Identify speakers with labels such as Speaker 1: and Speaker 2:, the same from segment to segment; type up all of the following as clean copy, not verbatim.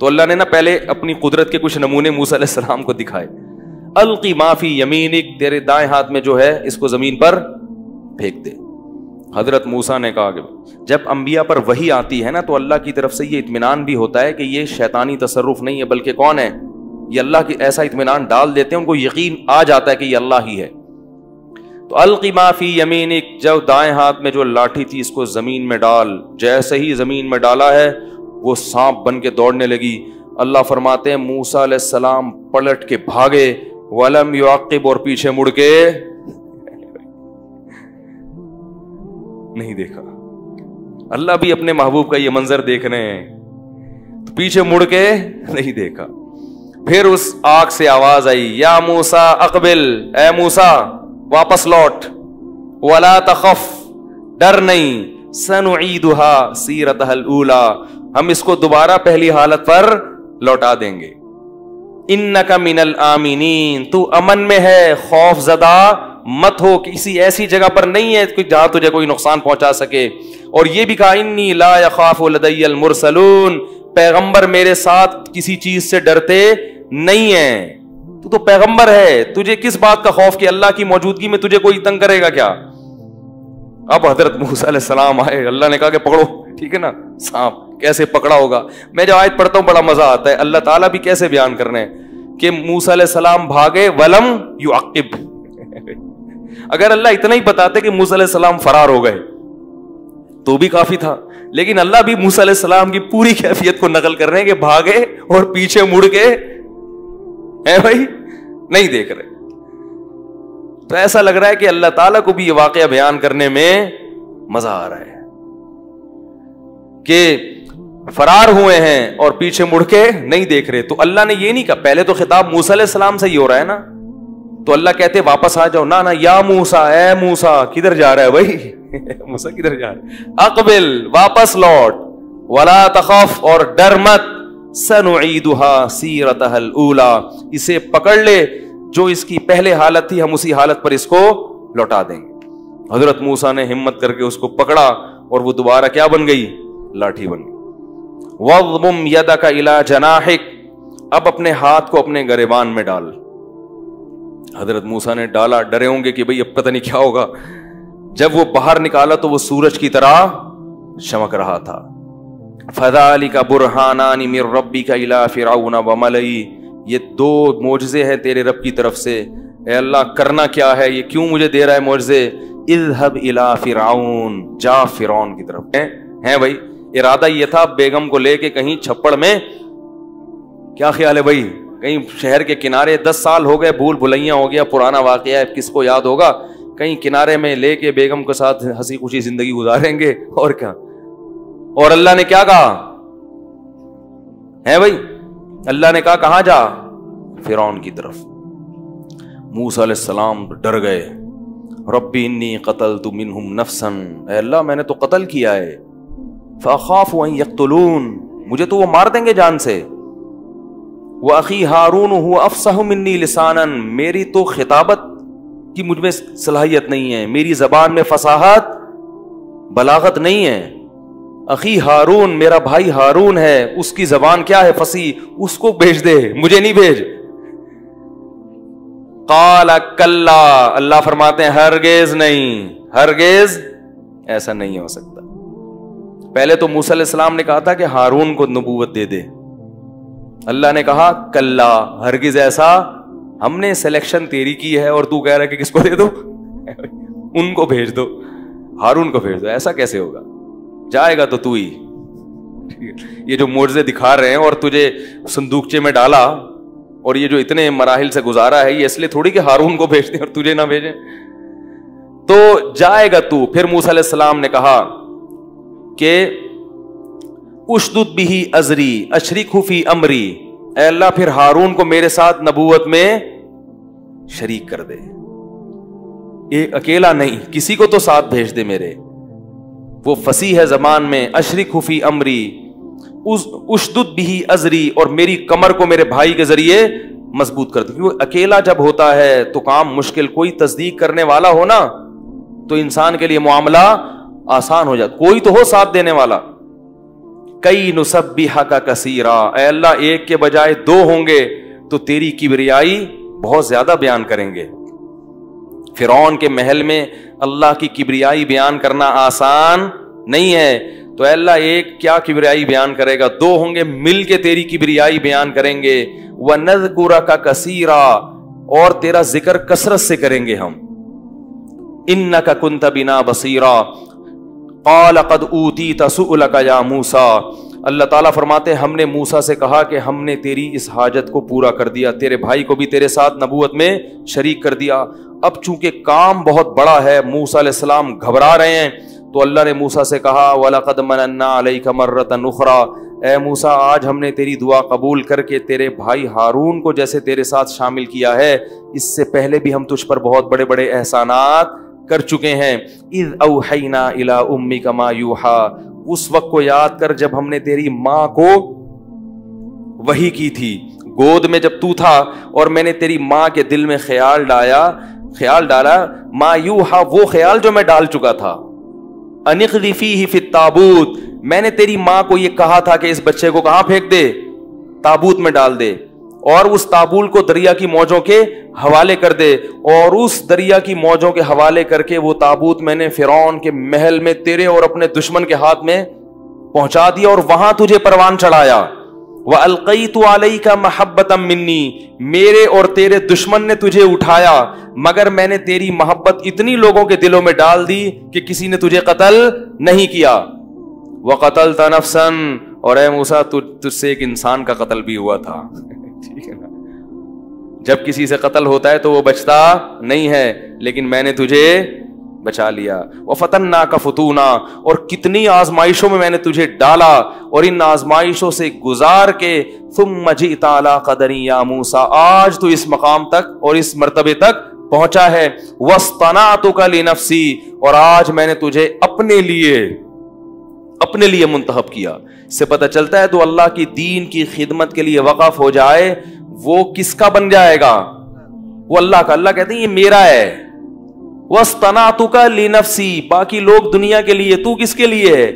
Speaker 1: تو اللہ نے نا پہلے اپنی قدرت کے کچھ نمونے موسیٰ علیہ السلام کو دکھائے. القی ما فی یمینک, تیرے دائیں ہاتھ میں جو ہے اس کو زمین پر پھینک دے. حضرت موسیٰ نے کہا کہ جب انبیاء پر وحی آتی ہے نا تو اللہ کی طرف سے یہ اطمینان بھی ہوتا ہے کہ یہ شیطانی تصرف نہیں ہے, بلکہ کون ہے, یہ اللہ کی ایسا اطمینان ڈال دیتے ہیں, ان کو یقین آ جاتا ہے کہ یہ اللہ ہی ہے. تو القی ما فی یمینک, جو دائیں ہاتھ میں جو لاٹھی تھی اس کو زمین میں ڈال. جیسے ہی زمین میں ڈالا ہے وہ سانپ بن کے دوڑنے لگی. اللہ فرماتے ہیں موسیٰ علیہ السلام پلٹ کے بھاگے, ولم یعقب, اور پیچھے مڑ کے نہیں دیکھا. اللہ بھی اپنے محبوب کا یہ منظر دیکھ رہے ہیں, تو پیچھے مڑ کے نہیں دیکھا. پھر اس آگ سے آواز آئی, یا موسیٰ اقبل, اے موسیٰ واپس لوٹ, ولا تخف, ڈر نہیں, سنعیدها سیرتها الاولی, ہم اس کو دوبارہ پہلی حالت پر لوٹا دیں گے. انک من الآمنین, تو امن میں ہے, خوف زدہ مت ہو, کسی ایسی جگہ پر نہیں ہے جہاں تجھے کوئی نقصان پہنچا سکے. اور یہ بھی کہا انی لا یخاف لدی المرسلون, پیغمبر میرے ساتھ کسی چیز سے ڈرتے نہیں ہیں. تو پیغمبر ہے, تجھے کس بات کا خوف کہ اللہ کی موجودگی میں تجھے کوئی تنگ کرے گا کیا. اب حضرت موسیٰ علیہ السلام آئے, اللہ نے کہا کہ پکڑو, ٹھیک ہے نا, سانپ کیسے پکڑا ہوگا. میں جب آیت پڑھتا ہوں بڑا مزہ آتا ہے, اللہ تعالیٰ بھی کیسے بیان کر رہے ہیں کہ موسیٰ علیہ السلام بھاگے, ولم یعقب. اگر اللہ اتنا ہی بتاتے کہ موسیٰ علیہ السلام فرار ہو گئے تو بھی کافی تھا, لیکن اللہ بھی موسیٰ علیہ السلام کی پوری کیفیت کو نقل کر رہے ہیں کہ بھاگے اور پیچھے مڑ کے ہے بھائی نہیں دیکھ رہے. تو ایسا لگ رہا ہے کہ اللہ تعالیٰ کو بھی یہ واقعہ بیان کرنے میں مزہ آ رہا ہے کہ فرار ہوئے ہیں اور پیچھے مڑ کے نہیں دیکھ رہے. تو اللہ نے یہ نہیں کہا, پہلے تو خطاب موسیٰ علیہ السلام سے ہی ہو رہا ہے نا, تو اللہ کہتے واپس آ جاؤ, نہ یا موسیٰ, اے موسیٰ, کدھر جا رہا ہے بھائی موسیٰ کدھر جا رہا ہے, اقبل, واپس لوٹ, ولا تخف, اور ڈر مت, سنعیدها سیرتها الاولی, اسے پکڑ لے جو اس کی پہلے حالت تھی, ہم اسی حالت پر اس کو لوٹا دیں گے. حضرت موسیٰ نے ہمت کر کے اس کو پکڑا اور وہ دوبارہ کیا بن گئی, لاٹھی بن گئی. وَاضْمُمْ يَدَكَ إِلَى جَنَاحِكَ, اب اپنے ہاتھ کو اپنے گریبان میں ڈال. حضرت موسیٰ نے ڈالا, ڈرے ہوں گے کہ بھئی اب پتہ نہیں کیا ہوگا. جب وہ باہر نکالا تو وہ سورج کی طرح چمک رہا تھا. فَذَلِكَ بُرْهَانَانِ مِن رَبِّكَ إِلَى فِرْعَوْنَ وَمَلَئِهِ, یہ دو معجزے ہیں تیرے رب کی طرف سے. اے اللہ کرنا کیا ہے, یہ کیوں مجھے دے رہا ہے معجزے. اذهب إلى فرعون, جا فرعون کی طرف. ہیں بھائی, ارادہ یہ تھا بیگم کو لے کے کہیں چھپڑ میں, کیا خیال ہے بھائی, کہیں شہر کے کنارے, 10 سال ہو گئے, بھول بھلیاں ہو گیا, پرانا واقعہ ہے, کس کو یاد ہوگا, کہیں کنارے میں لے کے بیگم کے ساتھ ہنسی خوشی زندگی گزاریں گے اور کیا. اور اللہ نے کیا کہا ہے بھائی, اللہ نے کہا کہاں جا, فرعون کی طرف. موسیٰ علیہ السلام ڈر گئے, ربی انی قتلت منہم نفسا, اے اللہ میں نے تو قتل کیا ہے, فاخاف ان یقتلون, مجھے تو وہ مار دیں گے جان سے. واخی ہارون هو افصح منی لسانا, میری تو خطابت کی مجھ میں صلاحیت نہیں ہے, میری زبان میں فصاحت بلاغت نہیں ہے. اخی ہارون, میرا بھائی ہارون ہے, اس کی زبان کیا ہے, فصیح, اس کو بھیج دے, مجھے نہیں بھیج. قال کلا, اللہ فرماتے ہیں ہرگز نہیں, ہرگز ایسا نہیں ہو سکتا. پہلے تو موسیٰ علیہ السلام نے کہا تھا کہ ہارون کو نبوت دے دے, اللہ نے کہا کلا, ہرگز ایسا, ہم نے سلیکشن تیری کی ہے اور تو کہہ رہا ہے کہ کس کو دے دو, ان کو بھیج دو, ہارون کو بھیج دو. ایسا کیسے ہوگا, جائے گا تو ہی. یہ جو معجزے دکھا رہے ہیں اور تجھے صندوقچے میں ڈالا اور یہ جو اتنے مراحل سے گزارا ہے, یہ اس لیے تھوڑی کہ ہارون کو بھیج دیں اور تجھے نہ بھیجیں, تو جائے گا تو. پھر موسیٰ علیہ السلام نے کہا کہ اشدد بھی ازری اشرکہ فی امری, اے اللہ پھر ہارون کو میرے ساتھ نبوت میں شریک کر دے, ایک اکیلا نہیں, کسی کو تو ساتھ بھیج دے میرے. وہ فصیح ہے زبان میں, اشرکہ فی امری, اشدد بھی ازری, اور میری کمر کو میرے بھائی کے ذریعے مضبوط کر دے. کیونکہ اکیلا جب ہوتا ہے تو کام مشکل, کوئی تصدیق کرنے والا ہو نا تو انسان کے لیے معاملہ آسان ہو جاتا, کوئی تو ہو ساتھ دینے والا. کئی نسبحک کثیرا، اے اللہ ایک کے بجائے دو ہوں گے تو تیری کبریائی بہت زیادہ بیان کریں گے۔ فرعون کے محل میں اللہ کی کبریائی بیان کرنا آسان نہیں ہے، تو اے اللہ ایک کیا کبریائی بیان کرے گا، دو ہوں گے مل کے تیری کبریائی بیان کریں گے۔ وَنَذْكُرَكَ كَثِيرًا، اور تیرا ذکر کثرت سے کریں گے ہم۔ إِنَّكَ كُنْتَ بِنَا بَصِيرًا قَالَ قَدْ أُوتِيتَ سُؤْلَكَ يَا مُوسَىٰ، اللہ تعالیٰ فرماتے ہم نے موسیٰ سے کہا کہ ہم نے تیری اس حاجت کو پورا کر دیا، تیرے بھائی کو بھی تیرے ساتھ نبوت میں شریک کر دیا۔ اب چونکہ کام بہت بڑا ہے، موسیٰ علیہ السلام گھبرا رہے ہیں، تو اللہ نے موسیٰ سے کہا وَلَقَدْ مَنَنَّا عَلَيْكَ مَرَّةً أُخْرَىٰ، اے موسیٰ آج ہم نے تیری دعا قبول کر کے تیرے بھائی ہارون کو جیسے تیرے ساتھ شامل کیا ہے، اس سے پہلے بھی ہم تجھ پر بہت بڑے بڑے احسانات کر چکے ہیں۔ اِذْ أَوْحَيْنَا إِلَىٰ أُمِّكَ مَا يُوحَىٰ، اس وقت کو یاد کر جب ہم نے تیری ماں کو وحی کی تھی، گود میں جب تو تھا اور میں نے تیری ماں کے دل میں خیال ڈالا ما یوحا، وہ خیال جو میں ڈال چکا تھا، انقذ فیہ فی التابوت، میں نے تیری ماں کو یہ کہا تھا کہ اس بچے کو کہاں پھینک دے، تابوت میں ڈال دے، اور اس تابوت کو دریا کی موجوں کے حوالے کر دے، اور اس دریا کی موجوں کے حوالے کر کے وہ تابوت میں نے فرعون کے محل میں تیرے اور اپنے دشمن کے ہاتھ میں پہنچا دیا اور وہاں تجھے پروان چڑھایا۔ وَأَلْقَيْتُ عَلَيْكَ مَحَبَّةً مِّنِّي، میرے اور تیرے دشمن نے تجھے اٹھایا، مگر میں نے تیری محبت اتنی لوگوں کے دلوں میں ڈال دی کہ کسی نے تجھے قتل نہیں کیا۔ وَقَتَلْتَ نَفْسًا، اور اے موسیٰ تجھ سے ایک انسان کا قتل بھی ہوا تھا۔ ٹھیک ہے نا، جب کسی سے قتل ہوتا ہے تو وہ بچتا نہیں ہے، لیکن میں نے تجھے بچا لیا۔ وَفَتَنَّاكَ فُتُونًا، اور کتنی آزمائشوں میں نے تجھے ڈالا، اور ان آزمائشوں سے گزار کے ثُمَّ جِئْتَ عَلَىٰ قَدَرٍ يَا مُوسَىٰ، آج تو اس مقام تک اور اس مرتبے تک پہنچا ہے۔ وَاصْطَنَعْتُكَ لِنَفْسِي، اور آج میں نے تجھے اپنے لیے منتخب کیا۔ اس سے پتہ چلتا ہے تو اللہ کی دین کی خدمت کے لیے وقف ہو جائے، وہ کس کا بن جائے گا؟ وہ اللہ کا۔ اللہ کہتے ہیں یہ میرا ہے۔ وَاصْطَنَعْتُكَ لِنَفْسِي، باقی لوگ دنیا کے لیے، تو کس کے لیے ہے؟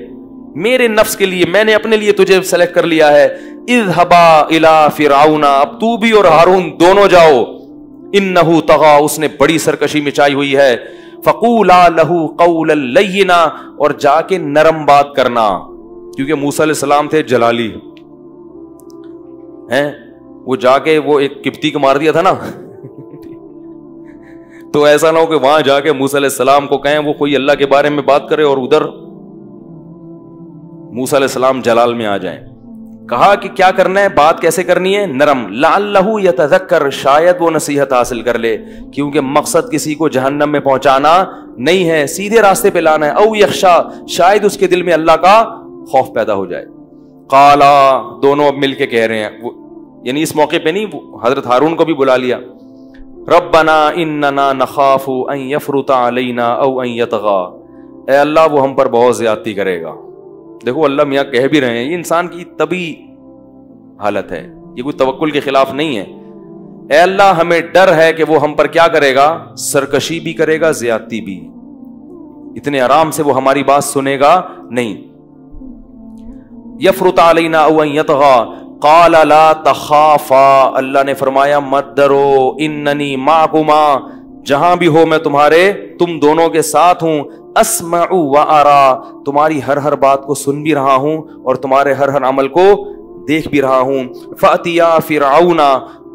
Speaker 1: میرے نفس کے لیے، میں نے اپنے لیے تجھے سلیکٹ کر لیا ہے۔ اذهبا الى فرعون، اب تو بھی اور ہارون دونوں جاؤ، انه طغى، اس نے بڑی سرکشی مچائی ہوئی ہے۔ فقولا له قولا لینا، اور جا کے نرم بات کرنا، کیونکہ موسیٰ علیہ السلام تھے جلالی ہیں، وہ جا کے وہ ایک قبطی کو مار دیا تھا نا، تو ایسا نہ ہو کہ وہاں جا کے موسیٰ علیہ السلام کو کہیں وہ کوئی اللہ کے بارے میں بات کرے اور ادھر موسیٰ علیہ السلام جلال میں آ جائیں۔ کہا کہ کیا کرنا ہے، بات کیسے کرنی ہے، نرم، لعلہ یتذکر، شاید وہ نصیحت حاصل کر لے، کیونکہ مقصد کسی کو جہنم میں پہنچانا نہیں ہے، سیدھے راستے پہ لانا ہے۔ او یخشا، شاید اس کے دل میں اللہ کا خوف پیدا ہو جائے۔ قالا، دونوں اب مل کے کہہ رہے ہیں، یعنی اس موقع پہ نہیں، حضرت ہارون کو بھی بلا لیا، ربنا اننا نخاف ان یفرط علینا او ان یطغى، اے اللہ وہ ہم پر بہت زیادتی کرے گا۔ دیکھو اللہ میاں کہہ بھی رہے ہیں، یہ انسان کی طبی حالت ہے، یہ کوئی توکل کے خلاف نہیں ہے۔ اے اللہ ہمیں ڈر ہے کہ وہ ہم پر کیا کرے گا، سرکشی بھی کرے گا، زیادتی بھی، اتنے آرام سے وہ ہماری بات سنے گا نہیں۔ یفرط علینا او ان یطغى قال لا تخافا، اللہ نے فرمایا مت ڈرو، اننی معکما، جہاں بھی ہو میں تم دونوں کے ساتھ ہوں، اسمع و ارا، تمہاری ہر بات کو سن بھی رہا ہوں اور تمہارے ہر عمل کو دیکھ بھی رہا ہوں۔ فاتیا فرعون،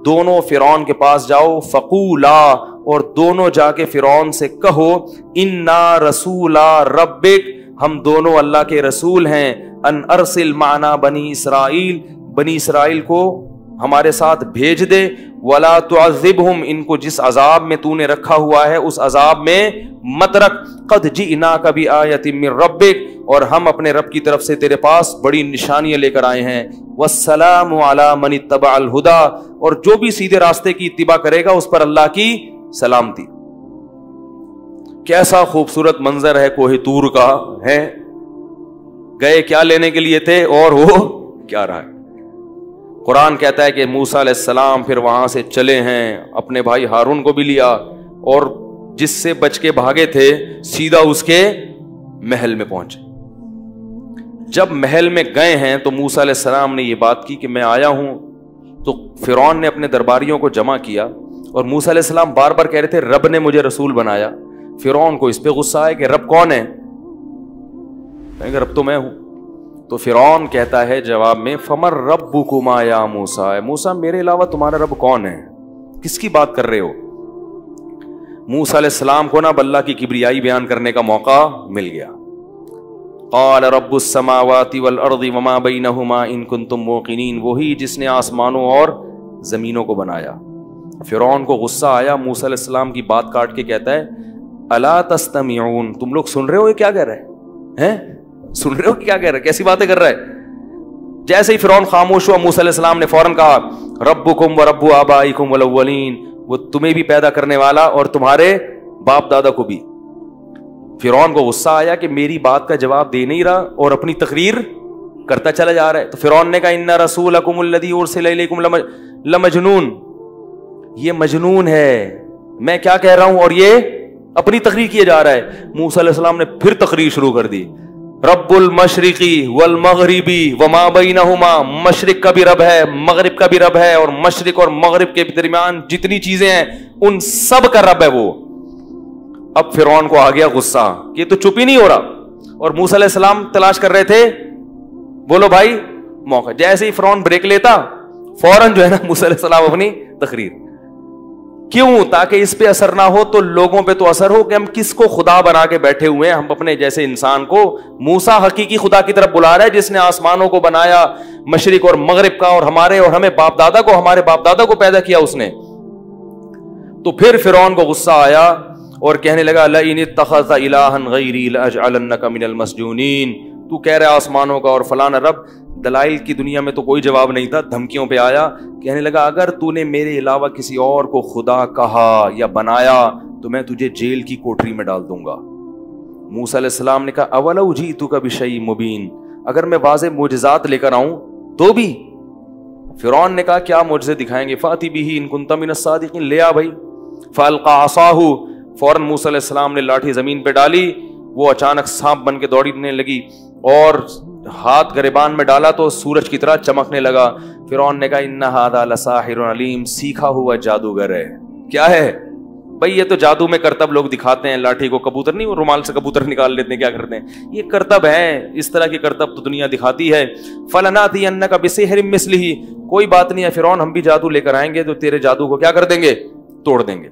Speaker 1: دونوں فرعون کے پاس جاؤ، فقولا، اور دونوں جا کے فرعون سے کہو، انا رسولا ربک، ہم دونوں اللہ کے رسول ہیں، ان ارسل معنا بنی اسرائیل، بنی اسرائیل کو ہمارے ساتھ بھیج دے، ولا تعذبہم، ان کو جس عذاب میں تو نے رکھا ہوا ہے اس عذاب میں مت رکھ، قد جئناک بآیۃ من ربک، اور ہم اپنے رب کی طرف سے تیرے پاس بڑی نشانیاں لے کر آئے ہیں، والسلام علی من اتبع الہدی، اور جو بھی سیدھے راستے کی اتباع کرے گا اس پر اللہ کی سلامتی۔ کیسا خوبصورت منظر ہے کوہ طور کا، ہے گئے کیا لینے کے لیے تھے اور وہ کیا رہا ہے۔ قرآن کہتا ہے کہ موسیٰ علیہ السلام پھر وہاں سے چلے ہیں، اپنے بھائی ہارون کو بھی لیا، اور جس سے بچ کے بھاگے تھے سیدھا اس کے محل میں پہنچے۔ جب محل میں گئے ہیں تو موسیٰ علیہ السلام نے یہ بات کی کہ میں آیا ہوں، تو فرعون نے اپنے درباریوں کو جمع کیا اور موسیٰ علیہ السلام بار بار کہہ رہے تھے رب نے مجھے رسول بنایا. فرعون کو اس پہ غصہ آیا کہ رب کون ہے؟ کہیں گے رب تو میں ہوں. تو فرعون کہتا ہے جواب میں فمر ربکما یا موسیٰ، موسیٰ میرے علاوہ تمہارا رب کون ہے؟ کس کی بات کر رہے ہو؟ موسیٰ علیہ السلام کو نا اللہ کی کبریائی بیان کرنے کا موقع مل گیا. قال رب السماوات والارض وما بینہما ان کنتم موقنین، وہی جس نے آسمانوں اور زمینوں کو بنایا. فرعون کو غصہ آیا، موسیٰ علیہ السلام کی بات کاٹ کے کہتا ہے الا تستمعون، تم لوگ سن رہے ہو یہ کیا کہہ رہا ہے؟ سن رہے ہو کیا کہہ رہا ہے؟ کیسی باتیں کر رہا ہے؟ جیسے ہی فرعون خاموش ہوا، موسیٰ علیہ السلام نے فوراً کہا ربکم ورب آبائکم الاولین، وہ تمہیں بھی پیدا کرنے والا اور تمہارے باپ دادا کو بھی. فرعون کو غصہ آیا کہ میری بات کا جواب دے نہیں رہا اور اپنی تقریر کرتا چلا جا رہا ہے. تو فرعون نے کہا ان رسولکم الذی ارسل الیکم لمجنون، یہ مجنون ہے، میں کیا کہہ رہا ہوں اور یہ اپنی تقریر کیے جا رہا ہے. موسیٰ علیہ السلام نے پھر تقریر شروع کر دی. رب المشرقی والمغربی وما بینہما، مشرق کا بھی رب ہے، مغرب کا بھی رب ہے، اور مشرق اور مغرب کے درمیان جتنی چیزیں ہیں ان سب کا رب ہے وہ. اب فرعون کو آ گیا غصہ کہ یہ تو چپ ہی نہیں ہو رہا، اور موسیٰ علیہ السلام تلاش کر رہے تھے بولو بھائی موقع. جیسے ہی فرعون بریک لیتا فوراً جو ہے نا موسیٰ علیہ السلام اپنی تقریر. کیوں؟ تاکہ اس پہ اثر نہ ہو تو لوگوں پہ تو اثر ہو کہ ہم کس کو خدا بنا کے بیٹھے ہوئے ہیں. ہم اپنے جیسے انسان کو، موسیٰ حقیقی خدا کی طرف بلا رہا ہے جس نے آسمانوں کو بنایا مشرق اور مغرب کا، اور ہمارے اور ہمیں باپ دادا کو، ہمارے باپ دادا کو پیدا کیا اس نے. تو پھر فرعون کو غصہ آیا اور کہنے لگا لئن اتخذت الہا غیری لاجعلنک من المسجونین، تو کہہ رہا آسمانوں کا اور فلانا رب. دلائل کی دنیا میں تو کوئی جواب نہیں تھا، دھمکیوں پہ آیا. کہنے لگا اگر تو نے میرے علاوہ کسی اور کو خدا کہا یا بنایا تو میں تجھے جیل کی کوٹری میں ڈال دوں گا. موسیٰ علیہ السلام نے کہا اولو جئتک بشیء مبین، اگر میں واضح معجزات لے کر آؤں تو بھی. فرعون نے کہا کیا معجزے دکھائیں گے؟ فاتی بہ ان کنت من الصادقین، لے آ بھائی. فالقى عصاہ، فوراً موسیٰ علیہ السلام نے لاٹھی زمین پہ ڈالی، وہ اچانک سانپ بن کے دوڑنے لگی، اور ہاتھ گریبان میں ڈالا تو سورج کی طرح چمکنے لگا. فرعون نے کہا ان ھذا لساحر علیم، سیکھا ہوا جادوگر ہے. کیا ہے بھائی؟ یہ تو جادو میں کرتب لوگ دکھاتے ہیں، لاٹھی کو کبوتر نہیں، وہ رومال سے کبوتر نکال لیتے ہیں، کیا کرتے ہیں، یہ کرتب ہے. اس طرح کے کرتب تو دنیا دکھاتی ہے. فلناتینک بسحر مثلہ، کوئی بات نہیں ہے فرعون، ہم بھی جادو لے کر آئیں گے تو تیرے جادو کو کیا کر دیں گے؟ توڑ دیں گے.